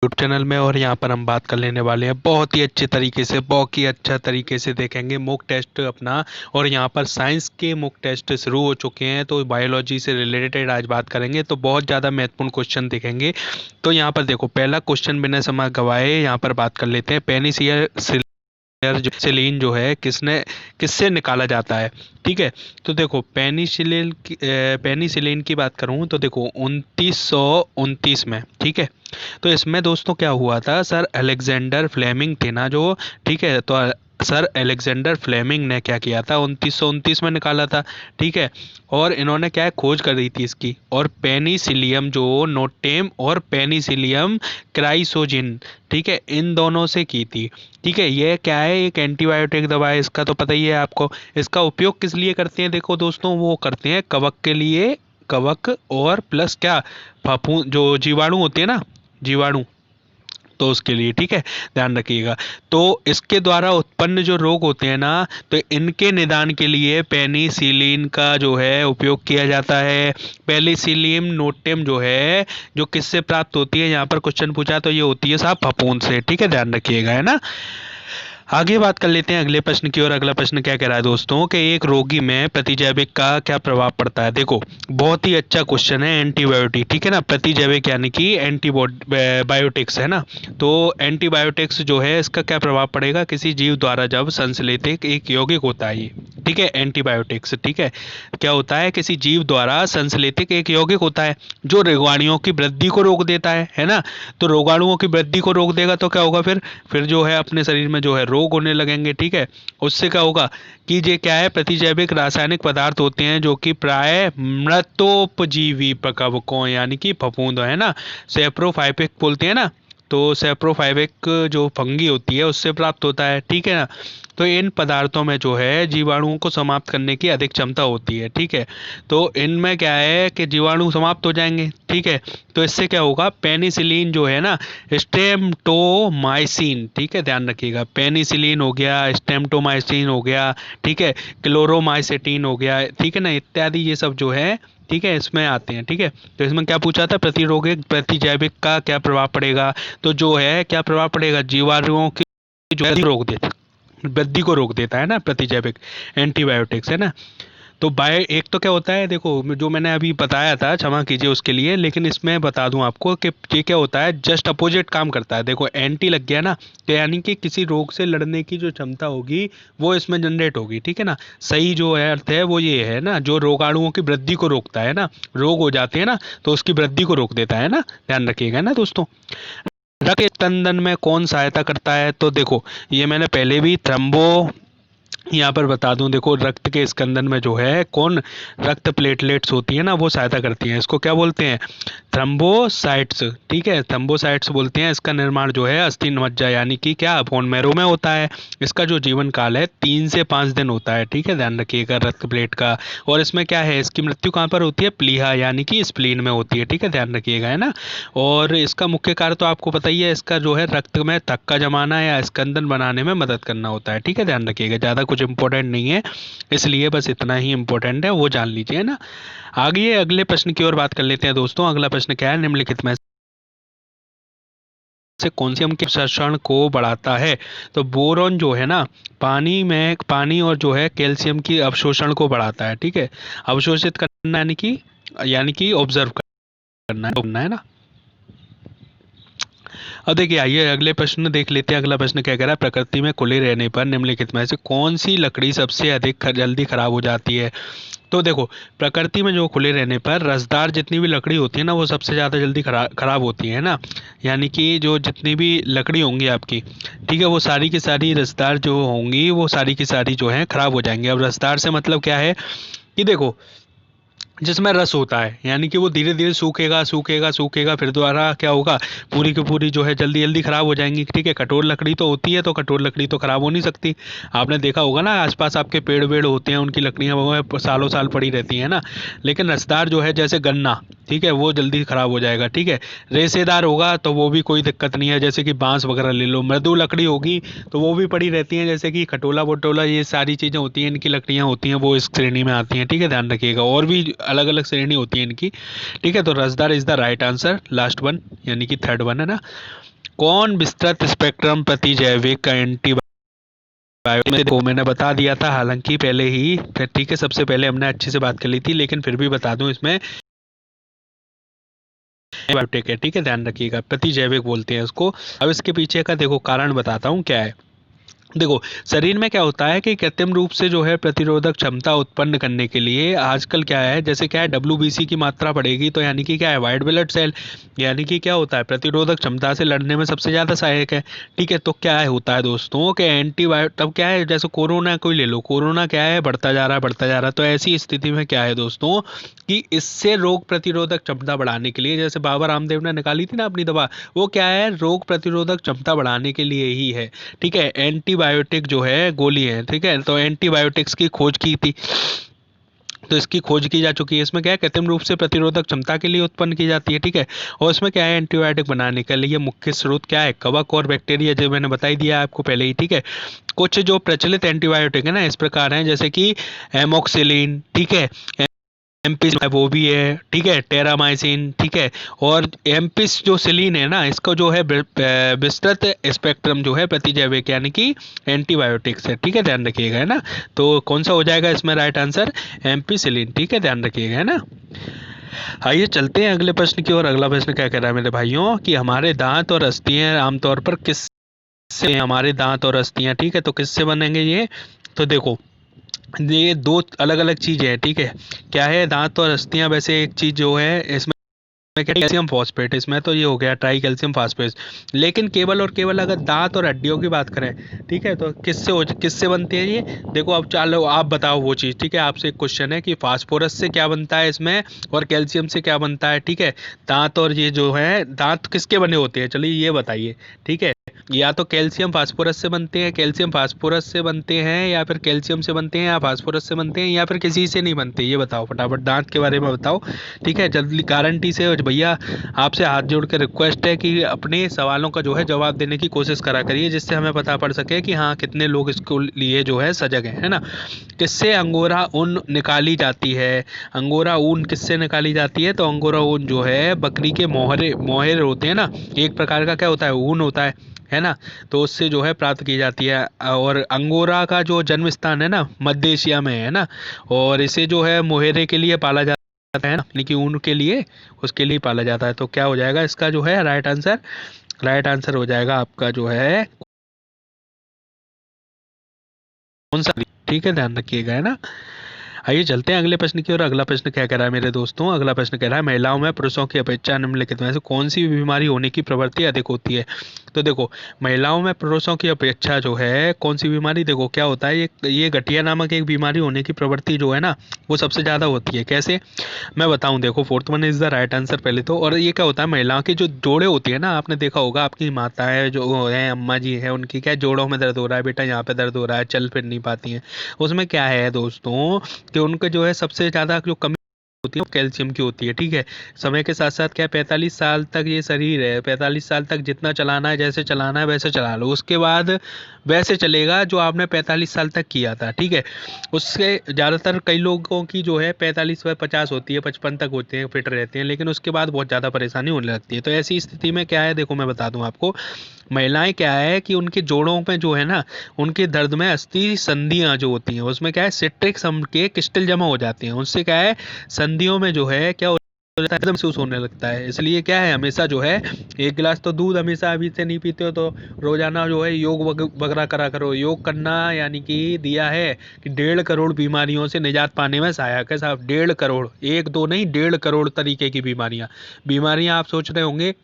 YouTube channel में। और यहाँ पर हम बात कर लेने वाले हैं बहुत ही अच्छे तरीके से, बहुत ही अच्छा तरीके से देखेंगे मॉक टेस्ट अपना। और यहाँ पर साइंस के मॉक टेस्ट शुरू हो चुके हैं, तो बायोलॉजी से रिलेटेड आज बात करेंगे, तो बहुत ज़्यादा महत्वपूर्ण क्वेश्चन देखेंगे। तो यहाँ पर देखो, पहला क्वेश्चन बिना समय गवाए यहाँ पर बात कर लेते हैं। पेनिसिलिन जो है किससे निकाला जाता है, ठीक है। तो देखो पेनिसिलिन की बात करूं तो देखो 1929 में, ठीक है। तो इसमें दोस्तों क्या हुआ था, सर अलेक्जेंडर फ्लेमिंग थे ना जो, ठीक है। तो सर अलेक्जेंडर फ्लेमिंग ने क्या किया था, 1929 में निकाला था, ठीक है। और इन्होंने क्या है, खोज कर रही थी इसकी। और पेनिसिलियम जो नोटेम और पेनिसिलियम क्राइसोजिन, ठीक है, इन दोनों से की थी, ठीक है। ये क्या है, एक एंटीबायोटिक दवा है, इसका तो पता ही है आपको। इसका उपयोग किस लिए करते हैं, देखो दोस्तों, वो करते हैं कवक के लिए, कवक और प्लस क्या, फफूंद जो जीवाणु होते हैं ना, जीवाणु, तो उसके लिए, ठीक है, ध्यान रखिएगा। तो इसके द्वारा उत्पन्न जो रोग होते हैं ना, तो इनके निदान के लिए पेनिसिलिन का जो है उपयोग किया जाता है। पेनिसिलिन नोटेम जो है, जो किससे प्राप्त होती है, यहाँ पर क्वेश्चन पूछा तो ये होती है साहब फफूंद से, ठीक है, ध्यान रखिएगा, है ना। आगे बात कर लेते हैं अगले प्रश्न की। और अगला प्रश्न क्या कह रहा है दोस्तों, कि एक रोगी में प्रतिजैविक का क्या प्रभाव पड़ता है। देखो बहुत ही अच्छा क्वेश्चन है, एंटीबायोटिक, ठीक है ना। प्रतिजैविक यानी कि बायोटिक्स, है ना। तो एंटीबायोटिक्स जो है, इसका क्या प्रभाव पड़ेगा, किसी जीव द्वारा जब संश्लेषित एक यौगिक होता है ये, ठीक है, एंटीबायोटिक्स, ठीक है, क्या होता है, किसी जीव द्वारा संश्लेषित एक यौगिक होता है जो रोगाणुओं की वृद्धि को रोक देता है ना। तो रोगाणुओं की वृद्धि को रोक देगा तो क्या होगा, फिर जो है अपने शरीर में जो है रोग होने लगेंगे, ठीक है। उससे क्या होगा कि ये क्या है, प्रतिजैविक रासायनिक पदार्थ होते हैं जो कि प्राय मृतोपजीवी कवकों यानी कि फफूंद, है ना, सेप्रोफाइटिक बोलते हैं ना, तो सेप्रोफाइटिक जो फंगी होती है उससे प्राप्त होता है, ठीक है ना। तो इन पदार्थों में जो है जीवाणुओं को समाप्त करने की अधिक क्षमता होती है, ठीक है। तो इनमें क्या है कि जीवाणु समाप्त हो जाएंगे, ठीक है। तो इससे क्या होगा, पेनिसिलिन जो है ना, स्टेमटोमाइसिन, ठीक है, ध्यान रखिएगा, पेनिसिलिन हो गया, स्टेमटोमाइसिन हो गया, ठीक है, क्लोरोमाइसेटिन हो गया, ठीक है ना, इत्यादि ये सब जो है, ठीक है, इसमें आते हैं, ठीक है। तो इसमें क्या पूछा था, प्रतिरोधक प्रतिजैविक का क्या प्रभाव पड़ेगा, तो जो है क्या प्रभाव पड़ेगा, जीवाणुओं की जो है रोक देता, वृद्धि को रोक देता है ना, प्रतिजैविक एंटीबायोटिक्स, है ना। तो एक तो क्या होता है, देखो जो मैंने अभी बताया था, क्षमा कीजिए उसके लिए, लेकिन इसमें बता दूं आपको कि ये क्या होता है, जस्ट अपोजिट काम करता है। देखो एंटी लग गया ना, तो यानी कि किसी रोग से लड़ने की जो क्षमता होगी वो इसमें जनरेट होगी, ठीक है ना। सही जो है अर्थ है वो ये है ना, जो रोगाणुओं की वृद्धि को रोकता है ना, रोग हो जाते हैं ना तो उसकी वृद्धि को रोक देता है ना, ध्यान रखिएगा ना दोस्तों। रक्त स्पंदन में कौन सहायता करता है, तो देखो ये मैंने पहले भी थ्रम्बो यहाँ पर बता दूं, देखो रक्त के स्कंदन में जो है कौन, रक्त प्लेटलेट्स होती है ना, वो सहायता करती हैं। इसको क्या बोलते हैं, थ्रम्बोसाइट्स, ठीक है, थ्रम्बोसाइट्स बोलते हैं। इसका निर्माण जो है अस्थि मज्जा यानी कि क्या, बोन मैरो में होता है। इसका जो जीवन काल है 3 से 5 दिन होता है, ठीक है, ध्यान रखिएगा रक्त प्लेट का। और इसमें क्या है, इसकी मृत्यु कहाँ पर होती है, प्लीहा यानी कि स्प्लीन में होती है, ठीक है, ध्यान रखिएगा, है ना। और इसका मुख्य कार्य तो आपको पता ही है, इसका जो है रक्त में थक्का जमाना या स्कंदन बनाने में मदद करना होता है, ठीक है, ध्यान रखिएगा, ज़्यादा कुछ इंपॉर्टेंट नहीं है, इसलिए बस इतना ही इंपॉर्टेंट है, वो जान लीजिए ना। आगे अगले प्रश्न की ओर बात कर लेते हैं दोस्तों। अगला प्रश्न क्या है, निम्नलिखित में से कैल्शियम के अवशोषण को बढ़ाता है। तो बोरॉन जो है ना, पानी और जो है कैल्शियम की अवशोषण को बढ़ाता है, ठीक है। अवशोषित करना यानी कि ऑब्जर्व करना है ना। अब देखिए, आइए अगले प्रश्न देख लेते हैं। अगला प्रश्न क्या कह रहा है, प्रकृति में खुले रहने पर निम्नलिखित में से कौन सी लकड़ी सबसे अधिक जल्दी खराब हो जाती है। तो देखो प्रकृति में जो खुले रहने पर रसदार जितनी भी लकड़ी होती है ना, वो सबसे ज़्यादा जल्दी खराब होती है ना। यानी कि जो जितनी भी लकड़ी होंगी आपकी, ठीक है, वो सारी की सारी रसदार जो होंगी वो सारी की सारी जो है खराब हो जाएंगी। अब रसदार से मतलब क्या है कि देखो, जिसमें रस होता है, यानी कि वो धीरे धीरे सूखेगा सूखेगा सूखेगा, फिर दोबारा क्या होगा, पूरी की पूरी जो है जल्दी जल्दी खराब हो जाएंगी, ठीक है। कठोर लकड़ी तो होती है, तो कठोर लकड़ी तो खराब हो नहीं सकती। आपने देखा होगा ना, आसपास आपके पेड़ वेड़ होते हैं, उनकी लकड़ियाँ वो है सालों साल पड़ी रहती हैं ना। लेकिन रसदार जो है, जैसे गन्ना, ठीक है, वो जल्दी खराब हो जाएगा, ठीक है। रेसेदार होगा तो वो भी कोई दिक्कत नहीं है, जैसे कि बांस वगैरह ले लो। मृदु लकड़ी होगी तो वो भी पड़ी रहती हैं, जैसे कि खटोला वटोला, ये सारी चीज़ें होती हैं, इनकी लकड़ियाँ होती हैं, वो इस श्रेणी में आती हैं, ठीक है, ध्यान रखिएगा। और भी अलग अलग श्रेणी होती है इनकी, ठीक है। तो रसदार is the right answer, last one यानी कि थर्ड वन, है ना। कौन विस्तृत स्पेक्ट्रम प्रतिजैविक का एंटीबायोटिक को मैंने बता दिया था हालांकि पहले ही, ठीक है, सबसे पहले हमने अच्छे से बात कर ली थी, लेकिन फिर भी बता दूं इसमें बायोटिक है, ठीक है, ध्यान रखिएगा, प्रतिजैविक बोलते हैं इसको। अब इसके पीछे का देखो कारण बताता हूँ क्या है। देखो, शरीर में क्या होता है कि कृत्रिम रूप से जो है प्रतिरोधक क्षमता उत्पन्न करने के लिए आजकल क्या है, जैसे क्या है डब्ल्यूबीसी की मात्रा बढ़ेगी तो यानी कि क्या है वाइट ब्लड सेल, यानी कि क्या होता है प्रतिरोधक क्षमता से लड़ने में सबसे ज़्यादा सहायक है, ठीक है। तो क्या है होता है दोस्तों कि एंटीबायोटिक, तब क्या है जैसे कोरोना कोई ले लो, कोरोना क्या है बढ़ता जा रहा है बढ़ता जा रहा है, तो ऐसी स्थिति में क्या है दोस्तों कि इससे रोग प्रतिरोधक क्षमता बढ़ाने के लिए, जैसे बाबा रामदेव ने निकाली थी ना अपनी दवा, वो क्या है रोग प्रतिरोधक क्षमता बढ़ाने के लिए ही है, ठीक है। एंटीबायोटिक जो है गोली है, ठीक है, तो एंटीबायोटिक्स की खोज की थी, तो इसकी खोज की जा चुकी है। इसमें क्या है कृत्रिम रूप से प्रतिरोधक क्षमता के लिए उत्पन्न की जाती है, ठीक है। और इसमें क्या है एंटीबायोटिक बनाने के लिए मुख्य स्रोत क्या है, कवक और बैक्टीरिया, जो मैंने बताई दिया आपको पहले ही, ठीक है। कुछ जो प्रचलित एंटीबायोटिक है ना इस प्रकार हैं, जैसे कि एमोक्सिलिन, ठीक है, एम्पिस वो भी है, ठीक है, टेरामाइसिन, ठीक है, और एम्पिस जो सिलीन है ना इसका जो है विस्तृत स्पेक्ट्रम जो है प्रतिजैविक यानी कि एंटीबायोटिक्स है, ठीक है, ध्यान रखिएगा, है ना। तो कौन सा हो जाएगा इसमें राइट आंसर, एम्पिसिलिन, ठीक है, ध्यान रखिएगा, है ना। आइए चलते हैं अगले प्रश्न की ओर। अगला प्रश्न क्या कह रहा है मेरे भाइयों कि हमारे दांत और अस्थियां आमतौर पर किससे, हमारे दांत और अस्थियां, ठीक है, तो किससे बनेंगे ये, तो देखो ये दो अलग अलग चीजें हैं, ठीक है। क्या है दांत और अस्थियां, वैसे एक चीज जो है इसमें कैल्शियम फॉस्फेट, इसमें तो ये हो गया ट्राई कैल्शियम फास्फेट, लेकिन केवल और केवल अगर दांत और हड्डियों की बात करें, ठीक है, तो किससे बनते हैं ये, देखो अब चलो आप बताओ वो चीज़, ठीक है। आपसे एक क्वेश्चन है कि फास्फोरस से क्या बनता है इसमें और कैल्शियम से क्या बनता है, ठीक है। दांत और ये जो है दांत किसके बने होते हैं, चलिए ये बताइए, ठीक है। या तो कैल्शियम फास्फोरस से बनते हैं, कैल्शियम फास्फोरस से बनते हैं, या फिर कैल्शियम से बनते हैं, या फास्फोरस से बनते हैं, या फिर किसी से नहीं बनते, ये बताओ फटाफट, दांत के बारे में बताओ, ठीक है, जल्दी गारंटी से। भैया आपसे हाथ जोड़ के रिक्वेस्ट है कि अपने सवालों का जो है जवाब देने की कोशिश करा करिए, जिससे हमें पता पड़ सके कि हाँ कितने लोग इसको लिए जो है सजग हैं, है ना। किससे अंगोरा ऊन निकाली जाती है, अंगोरा ऊन किससे निकाली जाती है, तो अंगोरा ऊन जो है बकरी के मोहरे होते हैं ना, एक प्रकार का क्या होता है ऊन होता है ना, तो उससे जो है प्राप्त की जाती है। और अंगोरा का जो जन्म स्थान है ना मध्य एशिया में है ना, और इसे जो है मोहरे के लिए पाला जाता है ना, यानी कि ऊन के लिए उसके लिए पाला जाता है। तो क्या हो जाएगा इसका जो है राइट आंसर, राइट आंसर हो जाएगा आपका जो है कौन सा, ठीक है, ध्यान रखिएगा, है ना। आइए चलते हैं अगले प्रश्न की ओर। अगला प्रश्न क्या कह रहा है मेरे दोस्तों, अगला प्रश्न कह रहा है महिलाओं में पुरुषों की अपेक्षा निम्नलिखित में से कौन सी बीमारी होने की प्रवृत्ति अधिक होती है। तो देखो महिलाओं में पुरुषों की अपेक्षा जो है कौन सी बीमारी, देखो क्या होता है ये गठिया नामक एक बीमारी होने की प्रवृत्ति जो है ना वो सबसे ज़्यादा होती है। कैसे मैं बताऊं, देखो fourth one is the right answer पहले तो। और ये क्या होता है महिलाओं की जो जोड़े होती है ना, आपने देखा होगा आपकी माताएं जो है अम्मा जी है उनकी क्या जोड़ों में दर्द हो रहा है, बेटा यहाँ पे दर्द हो रहा है, चल फिर नहीं पाती हैं, उसमें क्या है दोस्तों कि उनका जो है सबसे ज़्यादा जो कमी होती है वो कैल्शियम की होती है, ठीक है। समय के साथ साथ क्या है 45 साल तक ये शरीर है, 45 साल तक जितना चलाना है जैसे चलाना है वैसे चला लो, उसके बाद वैसे चलेगा जो आपने 45 साल तक किया था, ठीक है। उससे ज़्यादातर कई लोगों की जो है 45 व 50 होती है, 55 तक होते हैं फिट रहते हैं, लेकिन उसके बाद बहुत ज़्यादा परेशानी होने लगती है। तो ऐसी स्थिति में क्या है देखो मैं बता दूं आपको, महिलाएं क्या है कि उनके जोड़ों में जो है ना उनके दर्द में अस्थि संधियां जो होती हैं उसमें क्या है सिट्रिक अम्ल के क्रिस्टल जमा हो जाते हैं, उससे क्या है संधियों में जो है क्या हो जाता है महसूस होने लगता है। इसलिए क्या है हमेशा जो है एक गिलास तो दूध हमेशा अभी से नहीं पीते हो तो रोजाना जो है योग वगैरह करा करो। योग करना यानी कि दिया है कि 1.5 करोड़ बीमारियों से निजात पाने में सहायक है साहब, 1.5 करोड़, एक दो नहीं 1.5 करोड़ तरीके की बीमारियां आप सोच रहे होंगे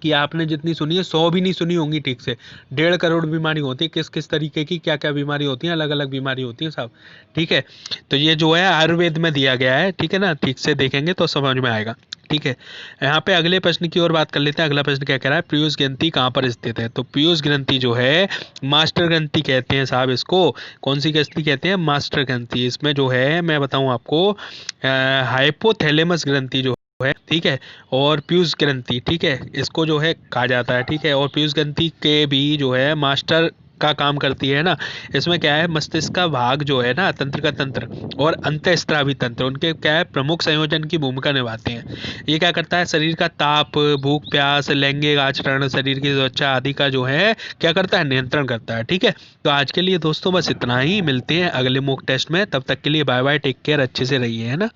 कि आपने जितनी सुनी है 100 भी नहीं सुनी होंगी ठीक से, 1.5 करोड़ बीमारी होती है, किस किस तरीके की क्या क्या बीमारी होती है, अलग अलग बीमारी होती है साहब, ठीक है। तो ये जो है आयुर्वेद में दिया गया है, ठीक है ना, ठीक से देखेंगे तो समझ में आएगा, ठीक है। यहाँ पे अगले प्रश्न की ओर बात कर लेते हैं। अगला प्रश्न क्या कह रहा है पीयूष ग्रंथि कहाँ पर स्थित है, तो पीयूष ग्रंथि जो है मास्टर ग्रंथि कहते हैं साहब इसको। कौन सी ग्रंथि कहते हैं, मास्टर ग्रंथि। इसमें जो है मैं बताऊं आपको हाइपोथैलेमस ग्रंथि जो है, ठीक है, और पीयूष ग्रंथि, ठीक है, इसको जो है कहा जाता है, ठीक है। और पीयूष ग्रंथि के भी जो है मास्टर का काम करती है ना। इसमें क्या है, मस्तिष्क का भाग जो है ना, तंत्रिका तंत्र और अंतःस्रावी तंत्र, उनके क्या है प्रमुख संयोजन की भूमिका निभाते हैं। ये क्या करता है, शरीर का ताप, भूख प्यास, लैंगिक आचरण, शरीर की त्वचा आदि का जो है क्या करता है, नियंत्रण करता है। ठीक है, तो आज के लिए दोस्तों बस इतना ही, मिलते हैं अगले मॉक टेस्ट में, तब तक के लिए बाय बाय, टेक केयर, अच्छे से रहिए, है ना।